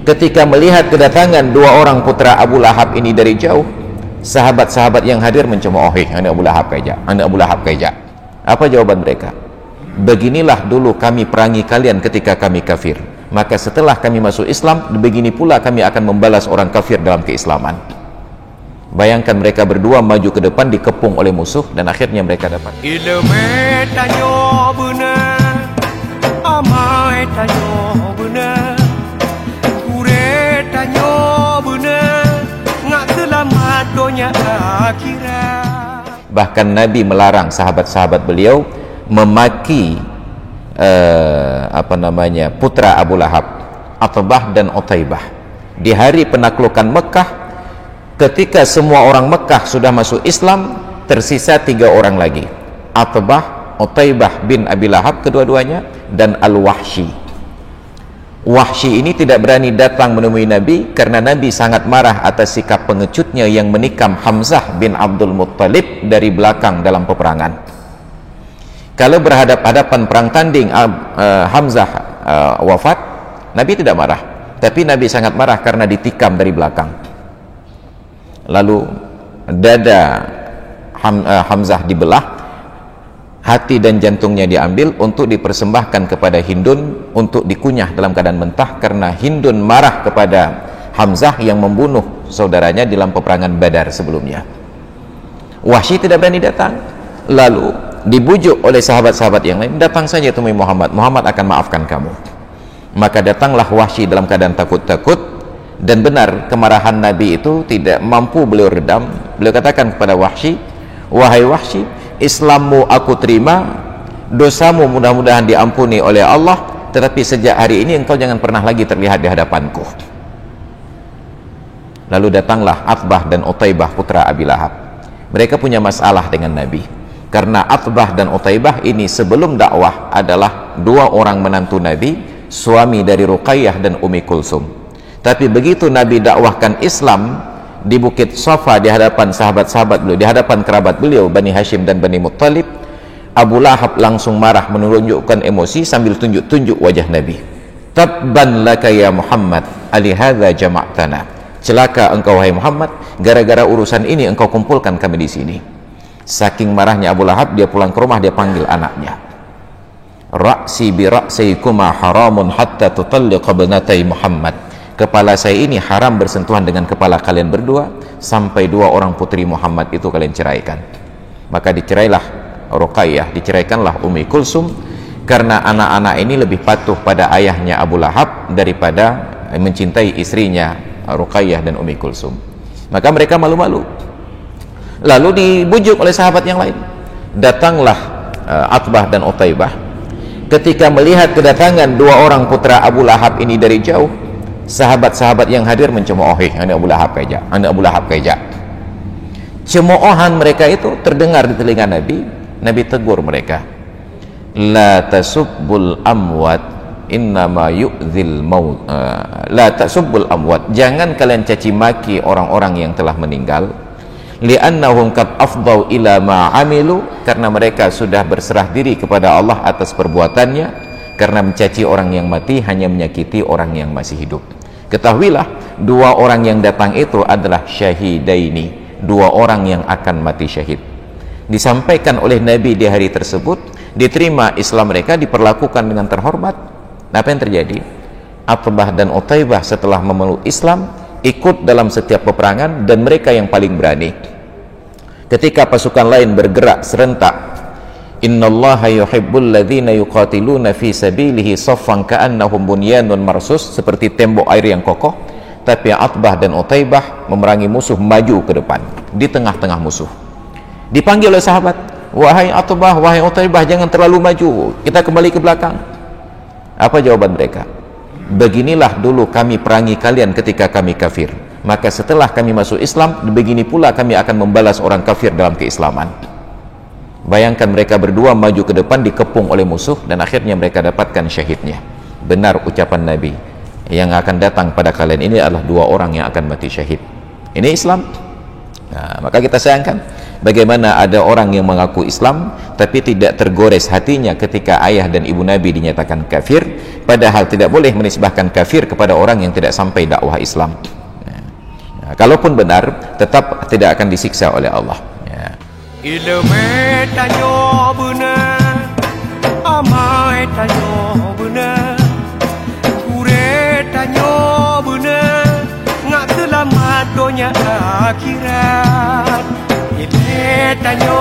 ketika melihat kedatangan dua orang putra Abu Lahab ini dari jauh, sahabat-sahabat yang hadir mencemoohi, anak Abu Lahab kaja, anak Abu Lahab kaja. Apa jawaban mereka? Beginilah dulu kami perangi kalian ketika kami kafir, maka setelah kami masuk Islam, begini pula kami akan membalas orang kafir dalam keislaman. Bayangkan mereka berdua maju ke depan dikepung oleh musuh dan akhirnya mereka dapat. Bahkan Nabi melarang sahabat-sahabat beliau memaki putra Abu Lahab, Atbah dan Utaibah. Di hari penaklukan Mekah, ketika semua orang Mekah sudah masuk Islam, tersisa 3 orang lagi, Atbah, Utaibah bin Abi Lahab kedua-duanya, dan Al-Wahsy. Wahsy ini tidak berani datang menemui Nabi karena Nabi sangat marah atas sikap pengecutnya yang menikam Hamzah bin Abdul Muttalib dari belakang dalam peperangan. Kalau berhadap-hadapan perang tanding Hamzah wafat, Nabi tidak marah, tapi Nabi sangat marah karena ditikam dari belakang. Lalu dada Hamzah dibelah, hati dan jantungnya diambil untuk dipersembahkan kepada Hindun untuk dikunyah dalam keadaan mentah, karena Hindun marah kepada Hamzah yang membunuh saudaranya dalam peperangan Badar sebelumnya. Wahsy tidak berani datang, lalu dibujuk oleh sahabat-sahabat yang lain, datang saja temui Muhammad, Muhammad akan maafkan kamu. Maka datanglah Wahsy dalam keadaan takut-takut, dan benar kemarahan Nabi itu tidak mampu beliau redam. Beliau katakan kepada Wahsy, wahai Wahsy, Islammu aku terima, dosamu mudah-mudahan diampuni oleh Allah, tetapi sejak hari ini engkau jangan pernah lagi terlihat di hadapanku. Lalu datanglah Atbah dan Utaibah putra Abi Lahab. Mereka punya masalah dengan Nabi karena Atbah dan Utaibah ini sebelum dakwah adalah 2 orang menantu Nabi, suami dari Ruqayyah dan Ummi Kulsum. Tapi begitu Nabi dakwahkan Islam di Bukit Safa di hadapan sahabat-sahabat beliau, di hadapan kerabat beliau Bani Hashim dan Bani Muttalib, Abu Lahab langsung marah menunjukkan emosi sambil tunjuk-tunjuk wajah Nabi. Tabban laka ya Muhammad, alihadza jama'tana. Celaka engkau wahai Muhammad, gara-gara urusan ini engkau kumpulkan kami di sini. Saking marahnya Abu Lahab, dia pulang ke rumah, dia panggil anaknya. Ra'si bi ra'saykuma haramun hatta tutalliqa banatai Muhammad. Kepala saya ini haram bersentuhan dengan kepala kalian berdua sampai 2 orang putri Muhammad itu kalian ceraikan. Maka dicerailah Ruqayyah, diceraikanlah Ummi Kulsum, karena anak-anak ini lebih patuh pada ayahnya Abu Lahab daripada mencintai istrinya Ruqayyah dan Ummi Kulsum. Maka mereka malu-malu. Lalu dibujuk oleh sahabat yang lain. Datanglah Atbah dan Utaibah. Ketika melihat kedatangan 2 orang putra Abu Lahab ini dari jauh, sahabat-sahabat yang hadir mencemoohi, anak Abu Lahab kaja, anak Abu Lahab kaja. Cemoohan mereka itu terdengar di telinga Nabi. Nabi tegur mereka, la tasubbul amwat innama yu'dzil maut. La tasubbul amwat, jangan kalian caci maki orang-orang yang telah meninggal. Li'annahum qad afdau ila ma amilu, karena mereka sudah berserah diri kepada Allah atas perbuatannya, karena mencaci orang yang mati hanya menyakiti orang yang masih hidup. Ketahuilah, 2 orang yang datang itu adalah syahidaini, 2 orang yang akan mati syahid. Disampaikan oleh Nabi di hari tersebut, diterima Islam mereka, diperlakukan dengan terhormat. Apa yang terjadi? Atbah dan Utaibah setelah memeluk Islam, ikut dalam setiap peperangan, dan mereka yang paling berani. Ketika pasukan lain bergerak serentak, innallaha yuhibbul ladzina yuqatiluna fi sabilihi saffan ka'annahum bunyanun marsus, seperti tembok air yang kokoh. Tapi Atbah dan Utaibah memerangi musuh, maju ke depan di tengah-tengah musuh. Dipanggil oleh sahabat, wahai Atbah, wahai Utaibah, jangan terlalu maju, kita kembali ke belakang. Apa jawaban mereka? Beginilah dulu kami perangi kalian ketika kami kafir, maka setelah kami masuk Islam, begini pula kami akan membalas orang kafir dalam keislaman. Bayangkan mereka berdua maju ke depan dikepung oleh musuh, dan akhirnya mereka dapatkan syahidnya. Benar ucapan Nabi, yang akan datang pada kalian ini adalah 2 orang yang akan mati syahid. Ini Islam. Nah, maka kita sayangkan Bagaimana ada orang yang mengaku Islam tapi tidak tergores hatinya ketika ayah dan ibu Nabi dinyatakan kafir, padahal tidak boleh menisbahkan kafir kepada orang yang tidak sampai dakwah Islam. Nah, kalaupun benar, tetap tidak akan disiksa oleh Allah. Ilmu tanyo benar, amai tanyo benar, kure tanyo benar, ngak selamat dunia akhirat. Ilmu tanyo